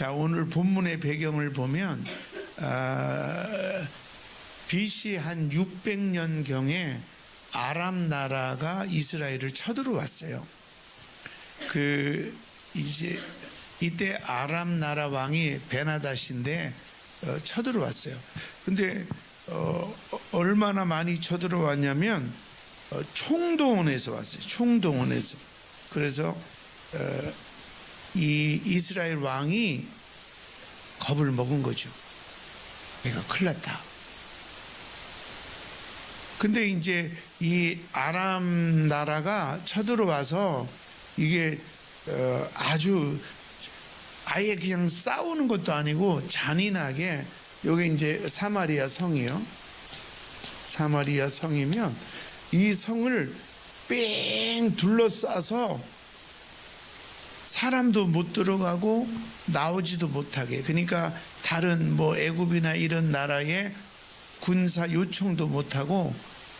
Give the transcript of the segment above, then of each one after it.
자, 오늘 본문의 배경을 보면 BC 한 600년경에 아람 나라가 이스라엘을 쳐들어왔어요. 이때 아람 나라 왕이 베나닷인데 쳐들어왔어요. 근데 얼마나 많이 쳐들어왔냐면 총동원해서 왔어요. 총동원해서. 그래서 이 이스라엘 왕이 겁을 먹은 거죠. 내가 큰일 났다. 근데 이제 이 아람 나라가 쳐들어와서 이게 아예 그냥 싸우는 것도 아니고 잔인하게, 여기 이제 사마리아 성이요. 사마리아 성이면 이 성을 뺑 둘러싸서 사람도 못 들어가고 나오지도 못하게, 그러니까 다른 뭐 애굽이나 이런 나라에 군사 요청도 못하고,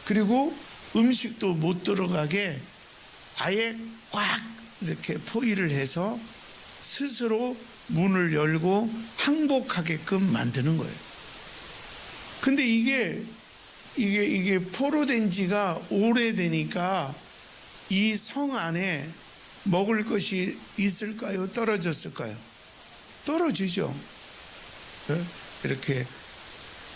그리고 음식도 못 들어가게 아예 꽉 이렇게 포위를 해서 스스로 문을 열고 항복하게끔 만드는 거예요. 근데 이게 포로된 지가 오래되니까 이 성 안에 먹을 것이 있을까요? 떨어졌을까요? 떨어지죠. 이렇게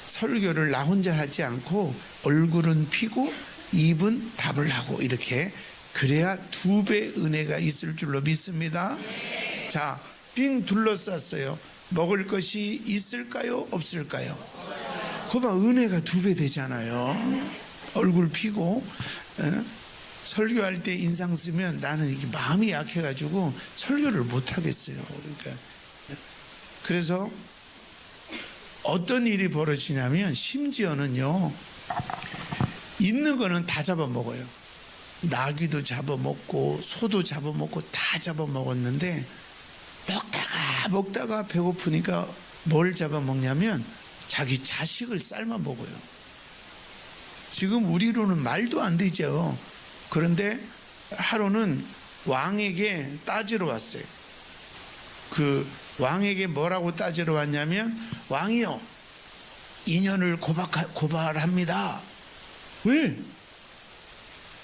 설교를 나 혼자 하지 않고 얼굴은 피고 입은 답을 하고, 이렇게 그래야 2배 은혜가 있을 줄로 믿습니다. 자, 빙 둘러쌌어요. 먹을 것이 있을까요? 없을까요? 그봐, 은혜가 2배 되잖아요. 얼굴 피고. 설교할 때 인상 쓰면 나는 이게 마음이 약해가지고 설교를 못 하겠어요. 그러니까 그래서 어떤 일이 벌어지냐면, 심지어는요, 있는 거는 다 잡아먹어요. 나귀도 잡아먹고 소도 잡아먹고 다 잡아먹었는데, 먹다가 배고프니까 뭘 잡아먹냐면 자기 자식을 삶아 먹어요. 지금 우리로는 말도 안 되죠. 그런데 하루는 왕에게 따지러 왔어요. 그 왕에게 뭐라고 따지러 왔냐면, 왕이요, 인연을 고발합니다. 왜?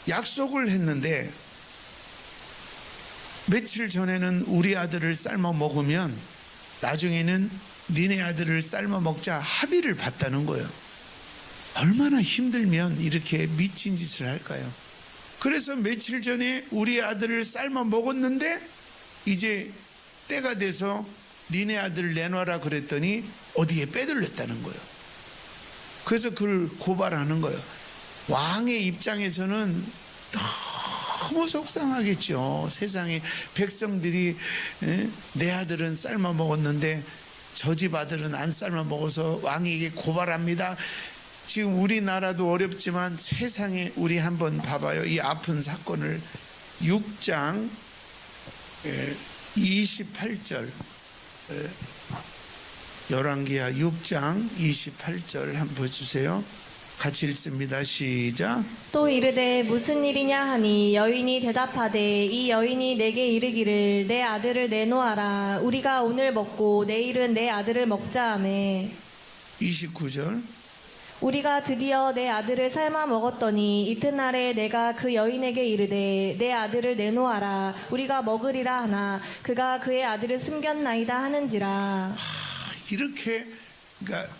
약속을 했는데 며칠 전에는 우리 아들을 삶아 먹으면 나중에는 니네 아들을 삶아 먹자 합의를 봤다는 거예요. 얼마나 힘들면 이렇게 미친 짓을 할까요? 그래서 며칠 전에 우리 아들을 삶아 먹었는데 이제 때가 돼서 니네 아들 내놔라 그랬더니 어디에 빼돌렸다는 거예요. 그래서 그걸 고발하는 거예요. 왕의 입장에서는 너무 속상하겠죠. 세상에 백성들이 내 아들은 삶아 먹었는데 저 집 아들은 안 삶아 먹어서 왕에게 고발합니다. 지금 우리나라도 어렵지만 세상에 우리 한번 봐봐요. 이 아픈 사건을 6장 28절, 열왕기하 6장 28절 한번 보여주세요. 같이 읽습니다. 시작. 또 이르되 무슨 일이냐 하니 여인이 대답하되 이 여인이 내게 이르기를 내 아들을 내놓아라. 우리가 오늘 먹고 내일은 내 아들을 먹자 하매. 29절. 우리가 드디어 내 아들을 삶아 먹었더니 이튿날에 내가 그 여인에게 이르되 내 아들을 내놓아라. 우리가 먹으리라 하나 그가 그의 아들을 숨겼나이다 하는지라. 이렇게, 그러니까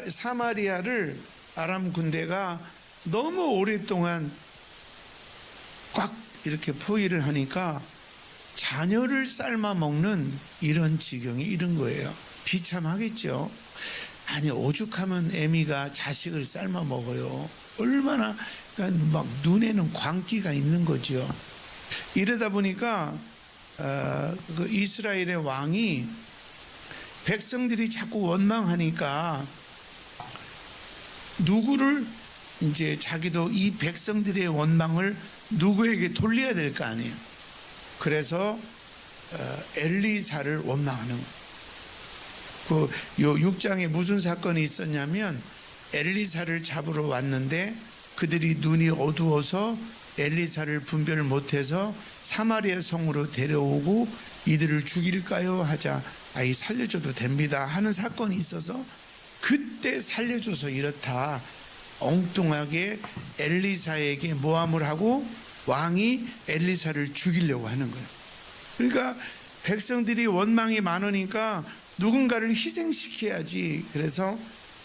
사마리아를 아람 군대가 너무 오랫동안 꽉 이렇게 포위를 하니까 자녀를 삶아 먹는 이런 지경이 이른 거예요. 비참하겠죠. 아니, 오죽하면 애미가 자식을 삶아 먹어요. 얼마나, 그러니까 막 눈에는 광기가 있는 거죠. 이러다 보니까 그 이스라엘의 왕이 백성들이 자꾸 원망하니까 누구를, 이제 자기도 이 백성들의 원망을 누구에게 돌려야 될 거 아니에요. 그래서 엘리사를 원망하는 거예요. 요 6장에 무슨 사건이 있었냐면, 엘리사를 잡으러 왔는데 그들이 눈이 어두워서 엘리사를 분별 못해서 사마리아 성으로 데려오고 이들을 죽일까요 하자 아이 살려줘도 됩니다 하는 사건이 있어서 그때 살려줘서 이렇다 엉뚱하게 엘리사에게 모함을 하고 왕이 엘리사를 죽이려고 하는 거예요. 그러니까 백성들이 원망이 많으니까 누군가를 희생시켜야지. 그래서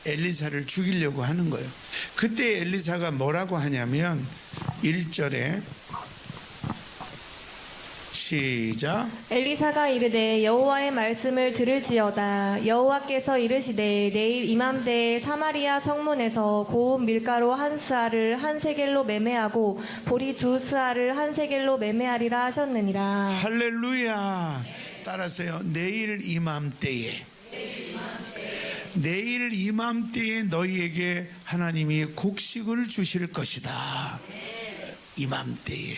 엘리사를 죽이려고 하는 거예요. 그때 엘리사가 뭐라고 하냐면 1절에 시작. 엘리사가 이르되 여호와의 말씀을 들을지어다. 여호와께서 이르시되 내일 이맘때에 사마리아 성문에서 고운 밀가루 한 스아를 한 세겔로 매매하고 보리 두 스아를 한 세겔로 매매하리라 하셨느니라. 할렐루야. 따라서요. 내일 이맘때에 내일 이맘때에 너희에게 하나님이 곡식을 주실 것이다. 이맘때에.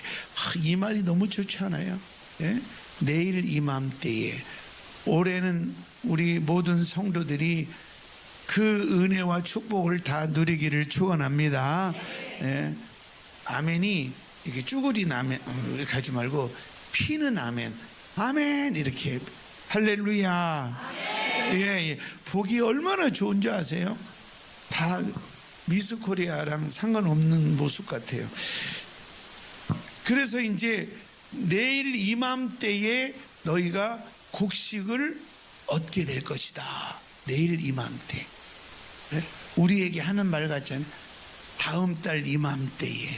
이 말이 너무 좋지 않아요? 예? 내일 이맘때에. 올해는 우리 모든 성도들이 그 은혜와 축복을 다 누리기를 축원합니다. 예? 아멘이 이렇게 쭈구린 아멘 이렇게 하지 말고 피는 아멘, 아멘 이렇게. 할렐루야. 예. 복이 얼마나 좋은 줄 아세요? 다 미스 코리아랑 상관없는 모습 같아요. 그래서 이제 내일 이맘때에 너희가 곡식을 얻게 될 것이다. 내일 이맘때. 네? 우리에게 하는 말 같잖아요. 다음 달 이맘때에,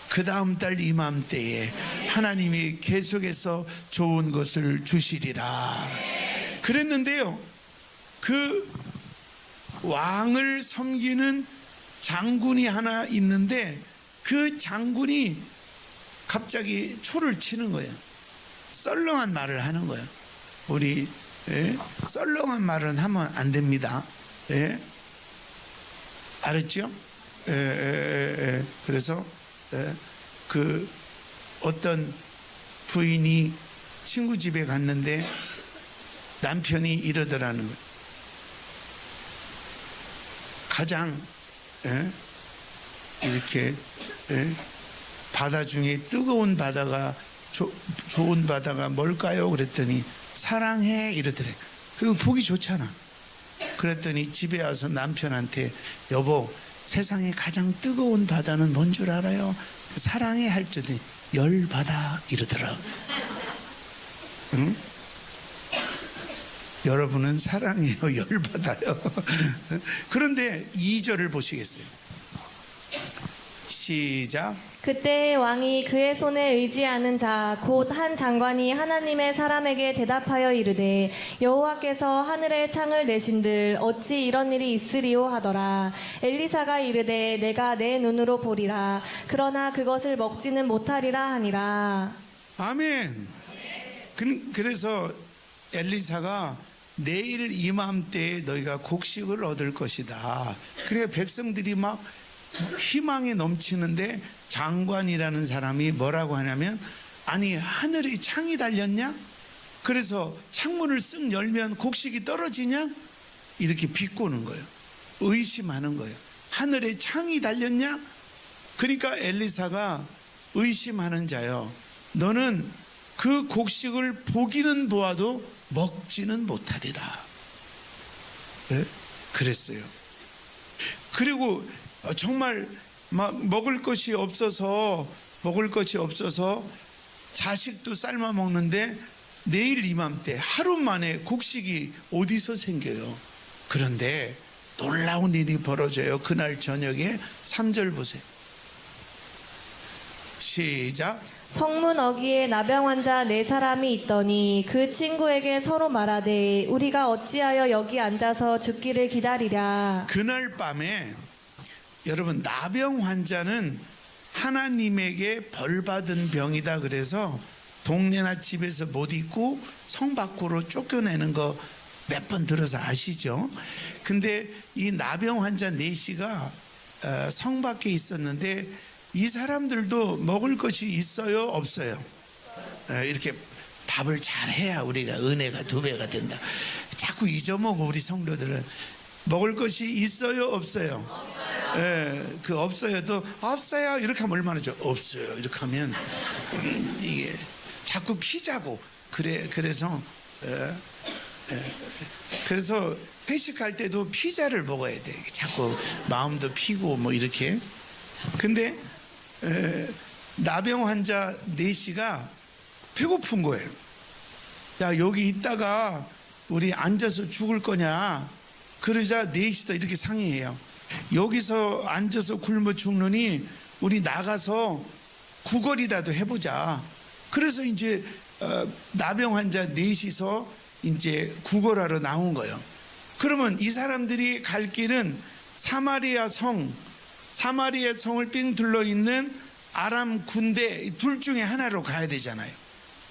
그 다음 달 이맘때에 하나님이 계속해서 좋은 것을 주시리라. 그랬는데요. 그 왕을 섬기는 장군이 하나 있는데 그 장군이 갑자기 초를 치는 거예요. 썰렁한 말을 하는 거예요. 우리 썰렁한 말은 하면 안 됩니다. 알았죠? 그래서 그 어떤 부인이 친구 집에 갔는데 남편이 이러더라는 거예요. 가장 이렇게 바다 중에 뜨거운 바다가 좋은 바다가 뭘까요? 그랬더니 사랑해 이러더래. 그거 보기 좋잖아. 그랬더니 집에 와서 남편한테 여보 세상에 가장 뜨거운 바다는 뭔 줄 알아요? 사랑해 할 때니 열바다 이러더라. 응? 여러분은 사랑해요 열바다요. 그런데 2절을 보시겠어요? 시작. 그때 왕이 그의 손에 의지하는 자 곧 한 장관이 하나님의 사람에게 대답하여 이르되 여호와께서 하늘에 창을 내신들 어찌 이런 일이 있으리오 하더라. 엘리사가 이르되 내가 내 눈으로 보리라. 그러나 그것을 먹지는 못하리라 하니라. 아멘. 그래서 엘리사가 내일 이맘때에 너희가 곡식을 얻을 것이다. 그래 백성들이 막 희망이 넘치는데 장관이라는 사람이 뭐라고 하냐면 아니 하늘에 창이 달렸냐? 그래서 창문을 쓱 열면 곡식이 떨어지냐? 이렇게 비꼬는 거예요. 의심하는 거예요. 하늘에 창이 달렸냐? 그러니까 엘리사가 의심하는 자요. 너는 그 곡식을 보기는 보아도 먹지는 못하리라. 네? 그랬어요. 그리고 정말 막 먹을 것이 없어서 자식도 삶아 먹는데 내일 이맘때 하루 만에 곡식이 어디서 생겨요. 그런데 놀라운 일이 벌어져요. 그날 저녁에 3절 보세요. 시작. 성문 어귀에 나병 환자 4사람이 있더니 그 친구에게 서로 말하되 우리가 어찌하여 여기 앉아서 죽기를 기다리랴. 그날 밤에 여러분 나병 환자는 하나님에게 벌받은 병이다. 그래서 동네나 집에서 못 있고 성 밖으로 쫓겨내는 거 몇 번 들어서 아시죠? 근데 이 나병 환자 4씨가 성 밖에 있었는데 이 사람들도 먹을 것이 있어요 없어요? 이렇게 답을 잘해야 우리가 은혜가 2배가 된다. 자꾸 잊어먹어. 우리 성도들은 먹을 것이 있어요 없어요? 없어요. 그 없어요도 없어요 이렇게 하면 얼마나 좋아. 없어요 이렇게 하면 이게 자꾸 피자고 그래서 그래서 회식할 때도 피자를 먹어야 돼. 자꾸 마음도 피고 뭐 이렇게. 근데 나병 환자 4씨가 배고픈 거예요. 야 여기 있다가 우리 앉아서 죽을 거냐. 그러자 4씨도 이렇게 상의해요. 여기서 앉아서 굶어 죽느니 우리 나가서 구걸이라도 해보자. 그래서 이제 나병 환자 4씨서 이제 구걸하러 나온 거예요. 그러면 이 사람들이 갈 길은 사마리아 성을 삥 둘러 있는 아람 군대 둘 중에 하나로 가야 되잖아요.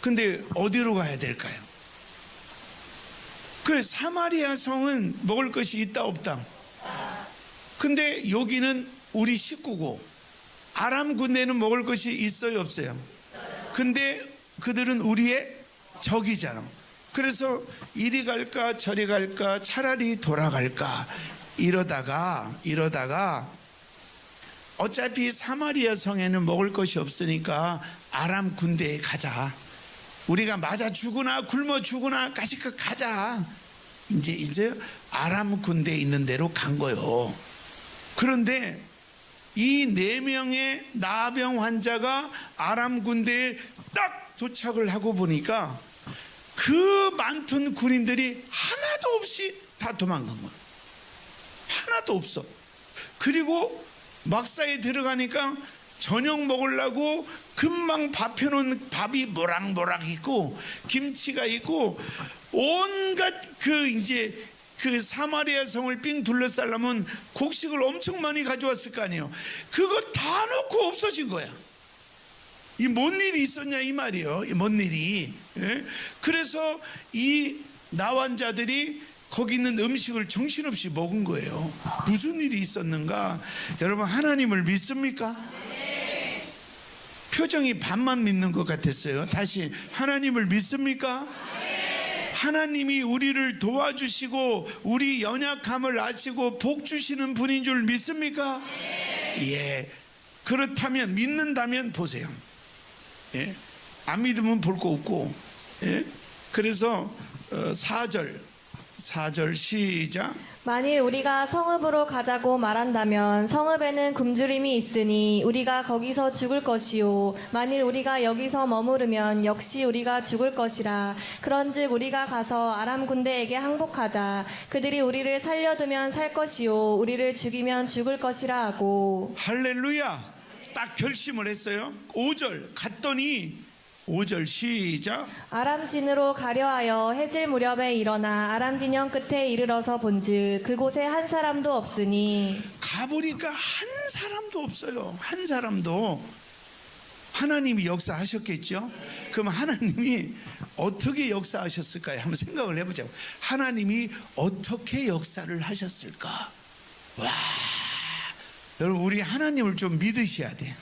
근데 어디로 가야 될까요? 그래 사마리아 성은 먹을 것이 있다 없다. 근데 여기는 우리 식구고 아람 군대는 먹을 것이 있어요 없어요? 근데 그들은 우리의 적이잖아. 그래서 이리 갈까 저리 갈까 차라리 돌아갈까 이러다가 어차피 사마리아 성에는 먹을 것이 없으니까 아람 군대에 가자. 우리가 맞아 죽으나 굶어 죽으나 가시껏 가자. 이제 아람 군대 있는 데로 간 거요. 그런데 이 4명의 나병 환자가 아람 군대에 딱 도착을 하고 보니까 그 많던 군인들이 하나도 없이 다 도망간 거예요. 하나도 없어. 그리고 막사에 들어가니까 저녁 먹으려고 금방 밥 해놓은 밥이 모락모락 있고 김치가 있고 온갖 그 사마리아 성을 삥 둘러싸려면 곡식을 엄청 많이 가져왔을 거 아니에요. 그거 다 놓고 없어진 거야. 이 뭔 일이 있었냐 이 말이에요. 뭔 일이. 그래서 이 나환자들이 거기 있는 음식을 정신없이 먹은 거예요. 무슨 일이 있었는가? 여러분 하나님을 믿습니까? 네. 표정이 반만 믿는 것 같았어요. 다시 하나님을 믿습니까? 네. 하나님이 우리를 도와주시고 우리 연약함을 아시고 복 주시는 분인 줄 믿습니까? 네. 예. 그렇다면 믿는다면 보세요. 예? 안 믿으면 볼 거 없고. 예? 그래서 4절 시작. 만일 우리가 성읍으로 가자고 말한다면 성읍에는 굶주림이 있으니 우리가 거기서 죽을 것이요 만일 우리가 여기서 머무르면 역시 우리가 죽을 것이라. 그런즉 우리가 가서 아람 군대에게 항복하자. 그들이 우리를 살려두면 살 것이요 우리를 죽이면 죽을 것이라 하고. 할렐루야. 딱 결심을 했어요. 5절 갔더니 5절 시작. 아람 진으로 가려하여 해질 무렵에 일어나 아람 진영 끝에 이르러서 본즉 그곳에 한 사람도 없으니. 가보니까 한 사람도 없어요. 한 사람도. 하나님이 역사하셨겠죠. 그럼 하나님이 어떻게 역사하셨을까요? 한번 생각을 해보자고. 하나님이 어떻게 역사를 하셨을까? 와, 여러분 우리 하나님을 좀 믿으셔야 돼.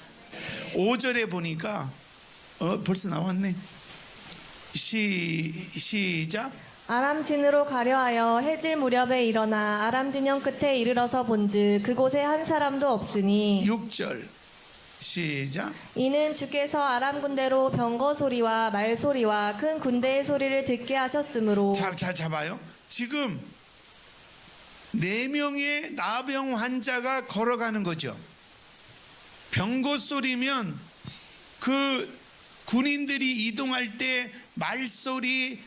5절에 보니까 벌써 나왔네. 시작. 아람 진으로 가려하여 해질 무렵에 일어나 아람 진영 끝에 이르러서 본즉 그곳에 한 사람도 없으니. 6절 시작. 이는 주께서 아람 군대로 병거 소리와 말 소리와 큰 군대의 소리를 듣게 하셨으므로. 잘 잡아요. 지금 4명의 나병 환자가 걸어가는 거죠. 병거 소리면 그 군인들이 이동할 때 말소리,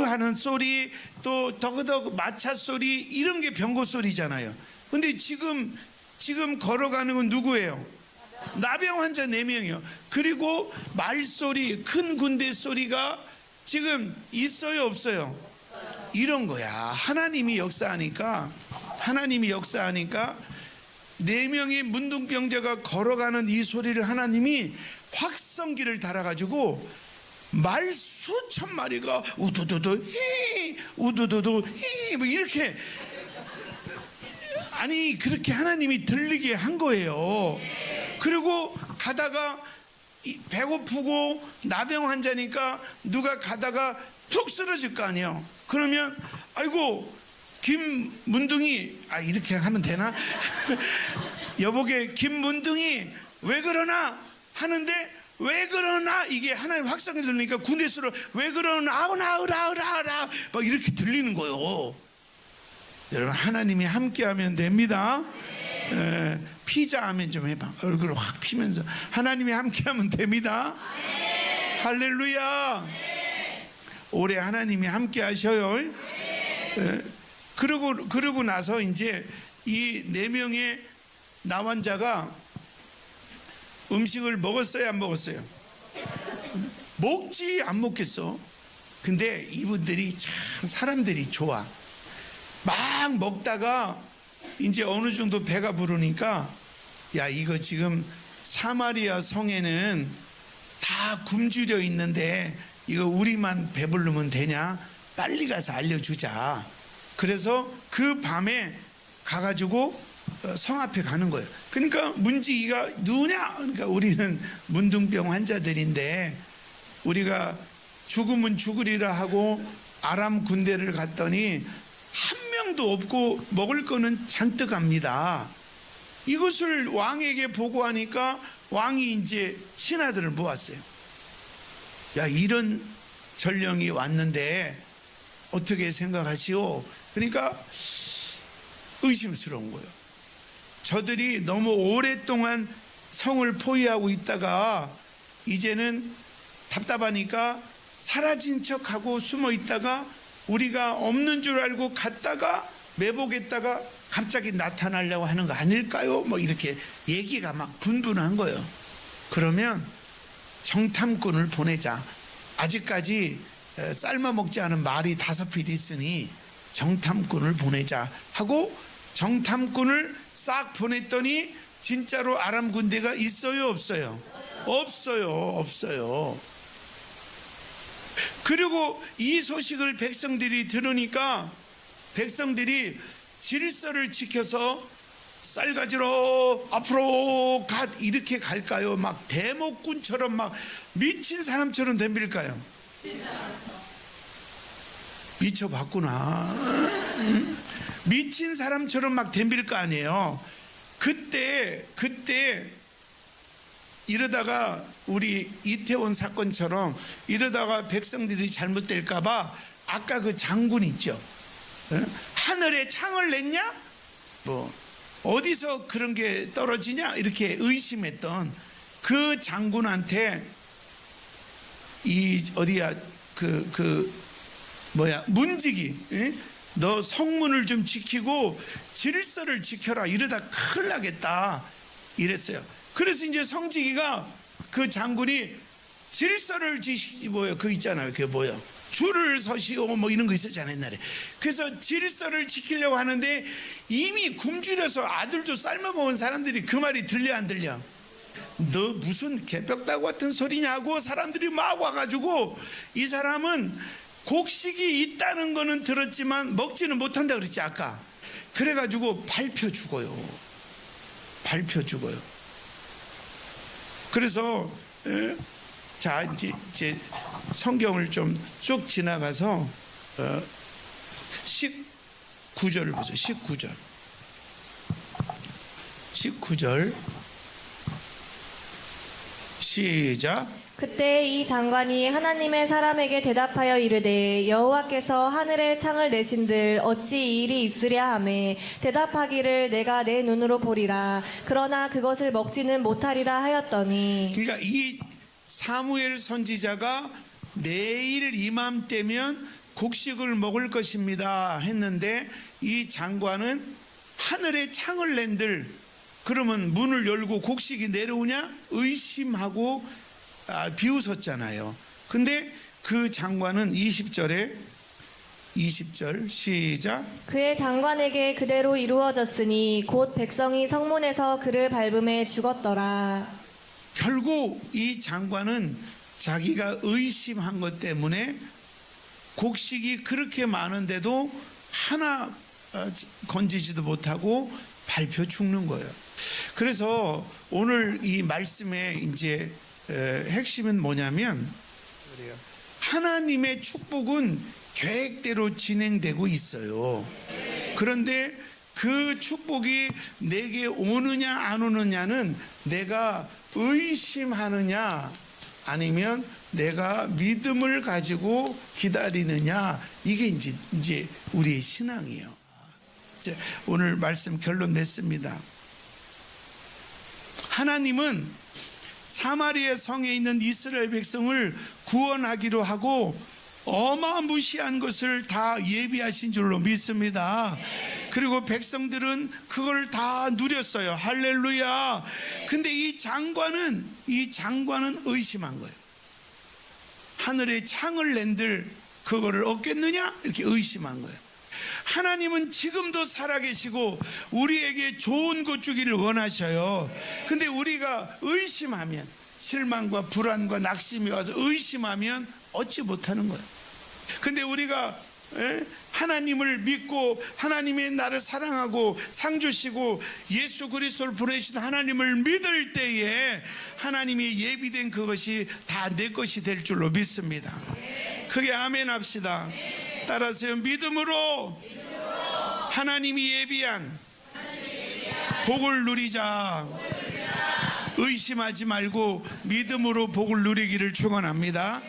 하는 소리, 또 더그덕 마차 소리 이런 게 병거 소리잖아요. 근데 지금 걸어가는 건 누구예요? 나병 환자 4명이요. 그리고 말소리, 큰 군대 소리가 지금 있어요, 없어요? 이런 거야. 하나님이 역사하니까 4명의 문둥병자가 걸어가는 이 소리를 하나님이 확성기를 달아가지고 말 수천 마리가 우두두두 히 우두두두 히 뭐 이렇게 아니 그렇게 하나님이 들리게 한 거예요. 그리고 가다가 배고프고 나병 환자니까 누가 가다가 툭 쓰러질 거 아니에요. 그러면 아이고 김문둥이 이렇게 하면 되나? 여보게 김문둥이 왜 그러나 하는데 왜 그러나 이게 하나님 확성이 들리니까 군대수로 왜 그러나 아우라 막 이렇게 들리는 거예요. 여러분 하나님이 함께하면 됩니다. 피자 하면 좀 해봐. 얼굴 확 피면서 하나님이 함께하면 됩니다. 할렐루야. 올해 하나님이 함께하셔요. 그러고 나서 이제 이 4명의 나환자가 음식을 먹었어요, 안 먹었어요? 먹지 안 먹겠어. 근데 이분들이 참 사람들이 좋아. 막 먹다가 이제 어느 정도 배가 부르니까 야 이거 지금 사마리아 성에는 다 굶주려 있는데 이거 우리만 배부르면 되냐? 빨리 가서 알려주자. 그래서 그 밤에 가가지고 성 앞에 가는 거예요. 그러니까 문지기가 누구냐? 그러니까 우리는 문둥병 환자들인데 우리가 죽으면 죽으리라 하고 아람 군대를 갔더니 한 명도 없고 먹을 거는 잔뜩 합니다. 이것을 왕에게 보고하니까 왕이 이제 신하들을 모았어요. 야 이런 전령이 왔는데 어떻게 생각하시오? 그러니까 의심스러운 거예요. 저들이 너무 오랫동안 성을 포위하고 있다가 이제는 답답하니까 사라진 척하고 숨어 있다가 우리가 없는 줄 알고 갔다가 매복했다가 갑자기 나타나려고 하는 거 아닐까요? 뭐 이렇게 얘기가 막 분분한 거예요. 그러면 정탐꾼을 보내자. 아직까지 삶아 먹지 않은 말이 5필 있으니 정탐꾼을 보내자 하고 정탐꾼을 싹 보냈더니 진짜로 아람 군대가 있어요, 없어요? 없어요. 그리고 이 소식을 백성들이 들으니까 백성들이 질서를 지켜서 쌀 가지러 앞으로 갓 이렇게 갈까요? 막 대목군처럼 막 미친 사람처럼 덤빌까요? 미쳐봤구나. 미친 사람처럼 막 덤빌 거 아니에요. 그때 이러다가 우리 이태원 사건처럼 이러다가 백성들이 잘못될까봐 아까 그 장군 있죠. 하늘에 창을 냈냐? 뭐 어디서 그런 게 떨어지냐? 이렇게 의심했던 그 장군한테 이 어디야 문지기 너 성문을 좀 지키고 질서를 지켜라. 이러다 큰일 나겠다 이랬어요. 그래서 이제 성지기가 그 장군이 질서를 그 있잖아요. 그게 뭐야? 줄을 서시오 뭐 이런 거 있었잖아요 옛날에. 그래서 질서를 지키려고 하는데 이미 굶주려서 아들도 삶아 먹은 사람들이 그 말이 들려 안 들려? 너 무슨 개벽다구 같은 소리냐고 사람들이 막 와가지고 이 사람은 곡식이 있다는 거는 들었지만 먹지는 못한다 그랬지 아까. 그래가지고 밟혀 죽어요. 그래서 자 이제 성경을 좀 쭉 지나가서 19절을 보세요. 19절 시작. 그때 이 장관이 하나님의 사람에게 대답하여 이르되 여호와께서 하늘에 창을 내신들 어찌 이 일이 있으랴 하매 대답하기를 내가 내 눈으로 보리라 그러나 그것을 먹지는 못하리라 하였더니. 그러니까 이 사무엘 선지자가 내일 이맘때면 곡식을 먹을 것입니다 했는데 이 장관은 하늘에 창을 낸들 그러면 문을 열고 곡식이 내려오냐 의심하고 비웃었잖아요. 근데 그 장관은 20절 시작. 그의 장관에게 그대로 이루어졌으니 곧 백성이 성문에서 그를 밟음에 죽었더라. 결국 이 장관은 자기가 의심한 것 때문에 곡식이 그렇게 많은데도 하나 건지지도 못하고 밟혀 죽는 거예요. 그래서 오늘 이 말씀의 이제 핵심은 뭐냐면 하나님의 축복은 계획대로 진행되고 있어요. 그런데 그 축복이 내게 오느냐 안 오느냐는 내가 의심하느냐 아니면 내가 믿음을 가지고 기다리느냐, 이게 이제 우리의 신앙이에요. 이제 오늘 말씀 결론 냈습니다. 하나님은 사마리아 성에 있는 이스라엘 백성을 구원하기로 하고 어마무시한 것을 다 예비하신 줄로 믿습니다. 그리고 백성들은 그걸 다 누렸어요. 할렐루야. 근데 이 장관은 의심한 거예요. 하늘에 창을 낸들 그거를 얻겠느냐? 이렇게 의심한 거예요. 하나님은 지금도 살아계시고 우리에게 좋은 것 주기를 원하셔요. 근데 우리가 의심하면, 실망과 불안과 낙심이 와서 의심하면 얻지 못하는 거예요. 근데 우리가 하나님을 믿고 하나님의 나를 사랑하고 상 주시고 예수 그리스도를 보내신 하나님을 믿을 때에 하나님이 예비된 그것이 다 내 것이 될 줄로 믿습니다. 크게 아멘 합시다. 따라서 믿음으로 하나님이 예비한 복을 누리자. 의심하지 말고 믿음으로 복을 누리기를 축원합니다.